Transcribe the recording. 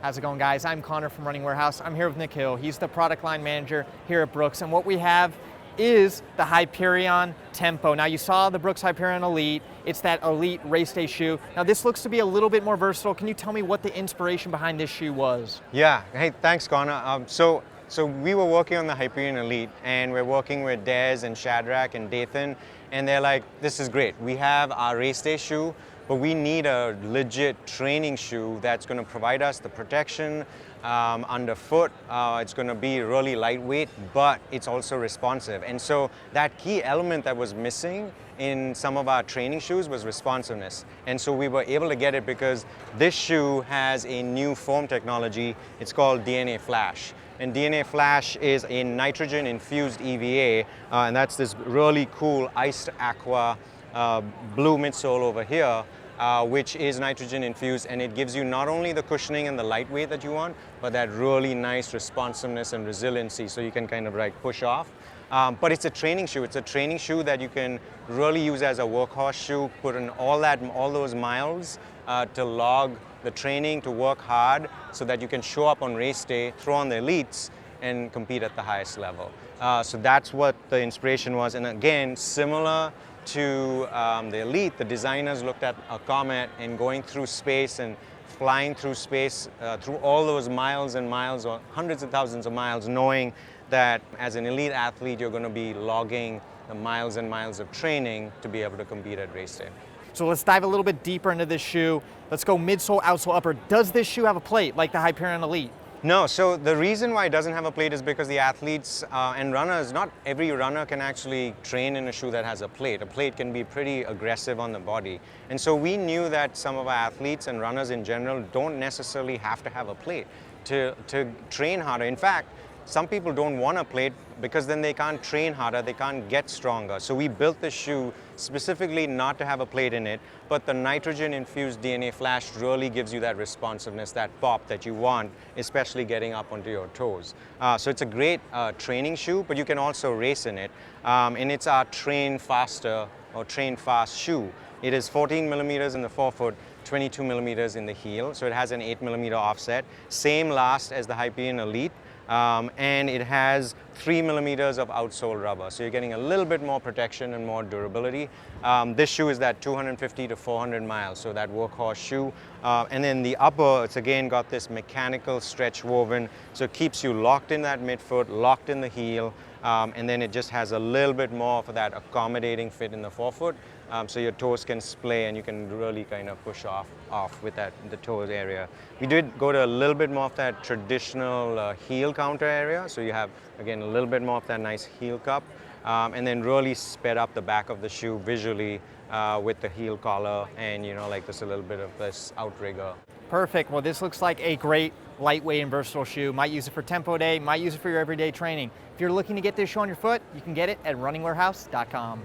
How's it going, guys? I'm Connor from Running Warehouse. I'm here with Nick Hill. He's the product line manager here at Brooks, and what we have is the Hyperion Tempo. Now, you saw the Brooks Hyperion Elite. It's that elite race day shoe. Now, this looks to be a little bit more versatile. Can you tell me what the inspiration behind this shoe was? Yeah, hey, thanks, Connor. So we were working on the Hyperion Elite, and we're working with Des and Shadrack and Dathan, and they're like, this is great. We have our race day shoe, but we need a legit training shoe that's going to provide us the protection underfoot. It's going to be really lightweight, but it's also responsive. And so that key element that was missing in some of our training shoes was responsiveness. And so we were able to get it because this shoe has a new foam technology. It's called DNA Flash. And DNA Flash is a nitrogen infused EVA, and that's this really cool iced aqua blue midsole over here, which is nitrogen infused, and it gives you not only the cushioning and the lightweight that you want, but that really nice responsiveness and resiliency, so you can kind of like push off. But it's a training shoe. It's a training shoe that you can really use as a workhorse shoe, put in all those miles to log the training, to work hard, so that you can show up on race day, throw on the elites, and compete at the highest level. So that's what the inspiration was, and again, similar to the Elite, the designers looked at a comet and going through space and flying through space through all those miles and miles, or hundreds of thousands of miles, knowing that as an elite athlete, you're going to be logging the miles and miles of training to be able to compete at race day. So let's dive a little bit deeper into this shoe. Let's go midsole, outsole, upper. Does this shoe have a plate like the Hyperion Elite? No, so the reason why it doesn't have a plate is because the athletes and runners, not every runner can actually train in a shoe that has a plate. A plate can be pretty aggressive on the body. And so we knew that some of our athletes and runners in general don't necessarily have to have a plate to train harder. In fact, some people don't want a plate because then they can't train harder, they can't get stronger. So we built this shoe specifically not to have a plate in it, but the nitrogen-infused DNA Flash really gives you that responsiveness, that pop that you want, especially getting up onto your toes. So it's a great training shoe, but you can also race in it. And it's our Train Faster or Train Fast shoe. It is 14 millimeters in the forefoot, 22 millimeters in the heel, so it has an 8 millimeter offset. Same last as the Hyperion Elite. And it has 3 millimeters of outsole rubber, so you're getting a little bit more protection and more durability. This shoe is that 250 to 400 miles, so that workhorse shoe. And then the upper, it's again got this mechanical stretch woven, so it keeps you locked in that midfoot, locked in the heel, and then it just has a little bit more for that accommodating fit in the forefoot, so your toes can splay and you can really kind of push off with the toes area. We did go to a little bit more of that traditional heel counter area, so you have, again, a little bit more of that nice heel cup, and then really sped up the back of the shoe visually with the heel collar and, you know, like this a little bit of this outrigger. Perfect. Well, this looks like a great lightweight and versatile shoe. Might use it for tempo day, might use it for your everyday training. If you're looking to get this shoe on your foot, you can get it at runningwarehouse.com.